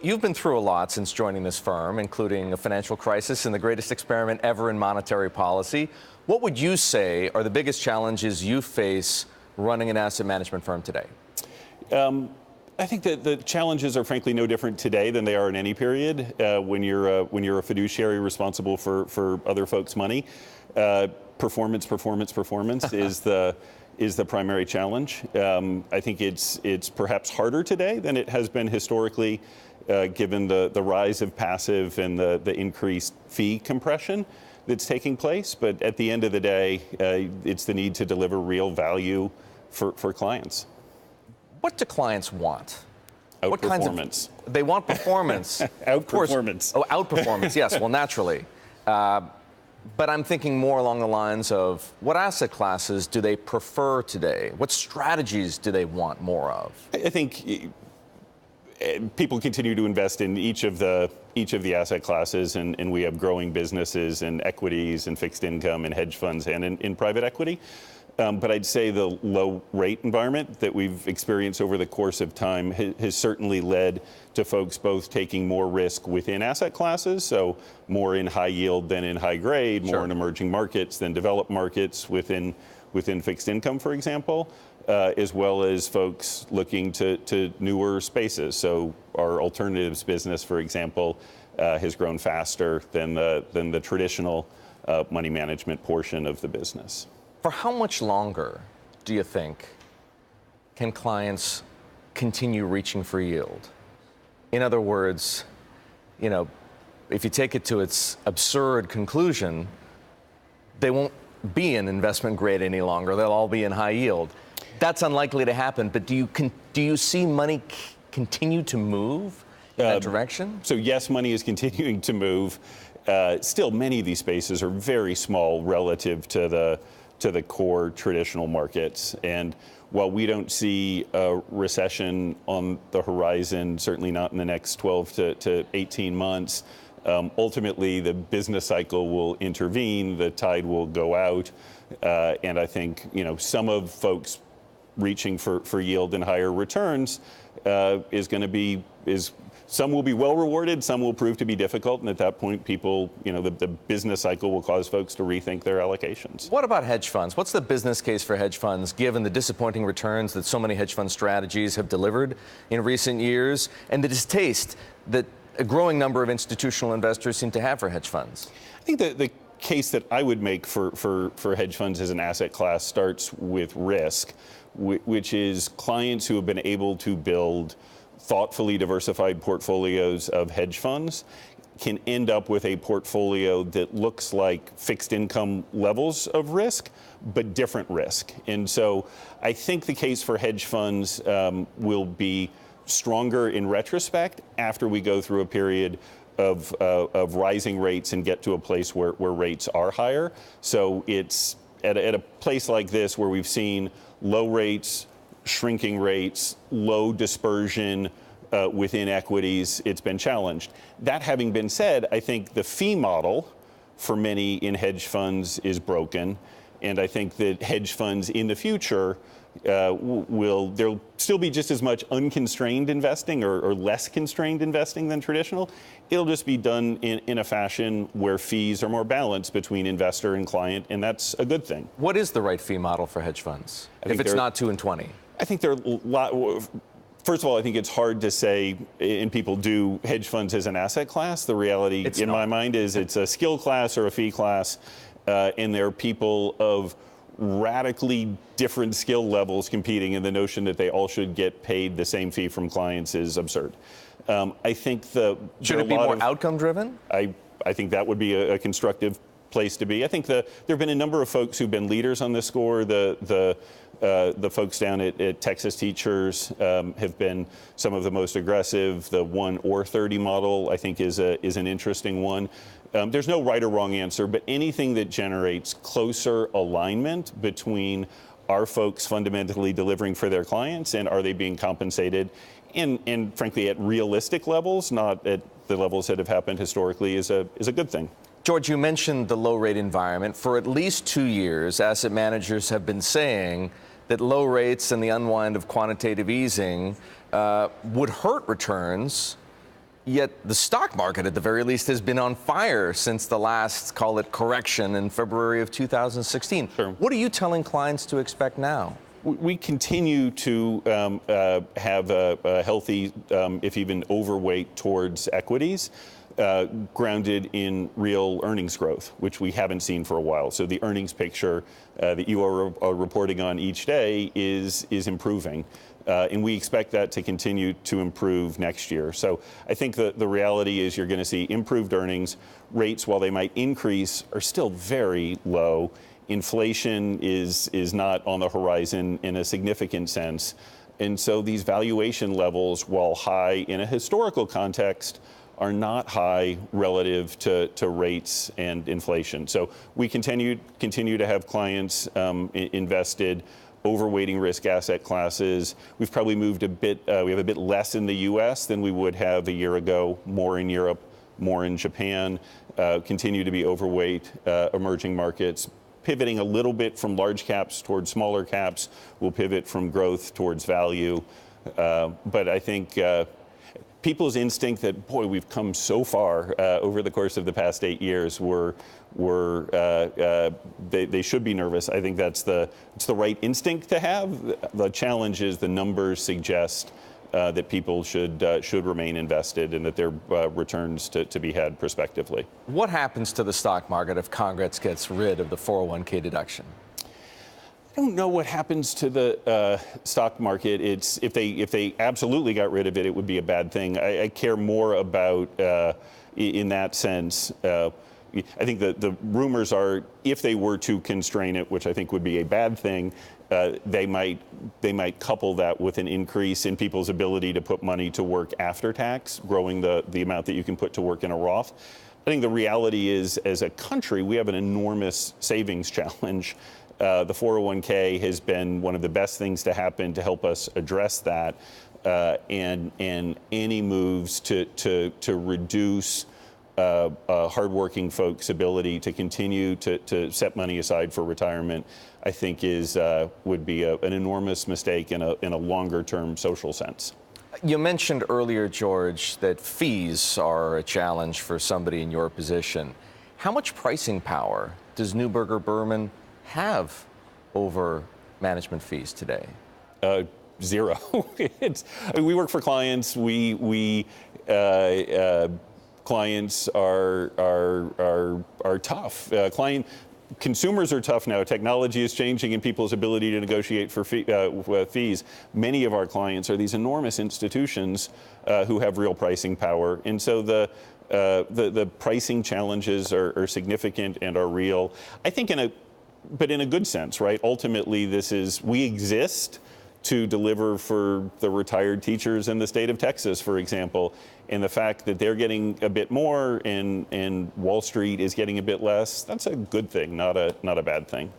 You've been through a lot since joining this firm, including a financial crisis and the greatest experiment ever in monetary policy. What would you say are the biggest challenges you face running an asset management firm today? I think that the challenges are frankly no different today than they are in any period. When you're a fiduciary responsible for other folks' money, performance is the primary challenge. I think it's perhaps harder today than it has been historically, given the rise of passive and the increased fee compression that's taking place. But at the end of the day, it's the need to deliver real value for clients. What do clients want? Outperformance. They want performance. Outperformance. Oh, outperformance, yes, well, naturally. But I'm thinking more along the lines of what asset classes do they prefer today? What strategies do they want more of? I think people continue to invest in each of the asset classes, and we have growing businesses in equities and fixed income and hedge funds and in private equity. But I'd say the low rate environment that we've experienced over the course of time has certainly led to folks both taking more risk within asset classes, so more in high yield than in high grade, more in emerging markets than developed markets within fixed income, for example, as well as folks looking to newer spaces. So our alternatives business, for example, has grown faster than the traditional money management portion of the business. For how much longer do you think can clients continue reaching for yield? In other words, if you take it to its absurd conclusion, they won't be in investment grade any longer. They'll all be in high yield. That's unlikely to happen, but do you see money continue to move in that direction? So yes, money is continuing to move. Still, many of these spaces are very small relative to the core traditional markets. And while we don't see a recession on the horizon, certainly not in the next 12 to 18 months, ultimately the business cycle will intervene, the tide will go out. And I think, some of folks reaching for yield and higher returns some will be well rewarded, some will prove to be difficult, and at that point, people, the business cycle will cause folks to rethink their allocations. What about hedge funds? What's the business case for hedge funds, given the disappointing returns that so many hedge fund strategies have delivered in recent years, and the distaste that a growing number of institutional investors seem to have for hedge funds? I think the case that I would make for hedge funds as an asset class starts with risk, which is clients who have been able to build thoughtfully diversified portfolios of hedge funds can end up with a portfolio that looks like fixed income levels of risk, but different risk. And so I think the case for hedge funds will be stronger in retrospect after we go through a period of rising rates and get to a place where rates are higher. So it's at a place like this where we've seen low rates, shrinking rates, low dispersion within equities, it's been challenged. That having been said, I think the fee model for many in hedge funds is broken, and I think that hedge funds in the future there'll still be just as much unconstrained investing or less constrained investing than traditional. It'll just be done in a fashion where fees are more balanced between investor and client, and that's a good thing. What is the right fee model for hedge funds, if it's not 2 and 20? I think there are a lot. First of all, I think it's hard to say, and people do hedge funds as an asset class. The reality, my mind, is it's a skill class or a fee class, and there are people of radically different skill levels competing, and the notion that they all should get paid the same fee from clients is absurd. I think should it be more outcome driven? I think that would be a constructive place to be. I think there have been a number of folks who've been leaders on this score. The folks down at Texas Teachers have been some of the most aggressive. The 1 or 30 model, I think, is an interesting one. There's no right or wrong answer, but anything that generates closer alignment between are folks fundamentally delivering for their clients and are they being compensated, and frankly at realistic levels, not at the levels that have happened historically, is a good thing. George, you mentioned the low rate environment. For at least 2 years, asset managers have been saying that low rates and the unwind of quantitative easing would hurt returns Yet the stock market, at the very least, has been on fire since the last, call it, correction in February of 2016. Sure. What are you telling clients to expect now? We continue to have a healthy, if even overweight, towards equities, grounded in real earnings growth, which we haven't seen for a while. So the earnings picture that you are reporting on each day is improving. And we expect that to continue to improve next year. So I think the reality is you're going to see improved earnings. Rates, while they might increase, are still very low. Inflation is not on the horizon in a significant sense. And so these valuation levels, while high in a historical context, are not high relative to rates and inflation. So we continue to have clients invested, overweighting risk asset classes. We've probably moved a bit, we have a bit less in the US than we would have a year ago, more in Europe, more in Japan, continue to be overweight emerging markets, pivoting a little bit from large caps towards smaller caps. We'll pivot from growth towards value. But I think people's instinct that, boy, we've come so far over the course of the past 8 years, they should be nervous. I think it's the right instinct to have. The challenge is the numbers suggest that people should remain invested and that there are returns to be had prospectively. What happens to the stock market if Congress gets rid of the 401k deduction? I don't know what happens to the stock market. If they absolutely got rid of it, it would be a bad thing. I care more about, in that sense, I think the rumors are if they were to constrain it, which I think would be a bad thing, they might couple that with an increase in people's ability to put money to work after tax, growing the amount that you can put to work in a Roth. I think the reality is, as a country, we have an enormous savings challenge. The 401k has been one of the best things to happen to help us address that, and any moves to reduce hardworking folks' ability to continue to set money aside for retirement, I think would be an enormous mistake in a longer-term social sense. You mentioned earlier, George, that fees are a challenge for somebody in your position. How much pricing power does Neuberger Berman have over management fees today? Zero. We work for clients. Clients are tough. Consumers are tough now. Technology is changing, and people's ability to negotiate for fees. Many of our clients are these enormous institutions who have real pricing power, and so the pricing challenges are significant and are real. I think but in a good sense, right? Ultimately, we exist to deliver for the retired teachers in the state of Texas, for example. And the fact that they're getting a bit more and Wall Street is getting a bit less, that's a good thing, not a bad thing.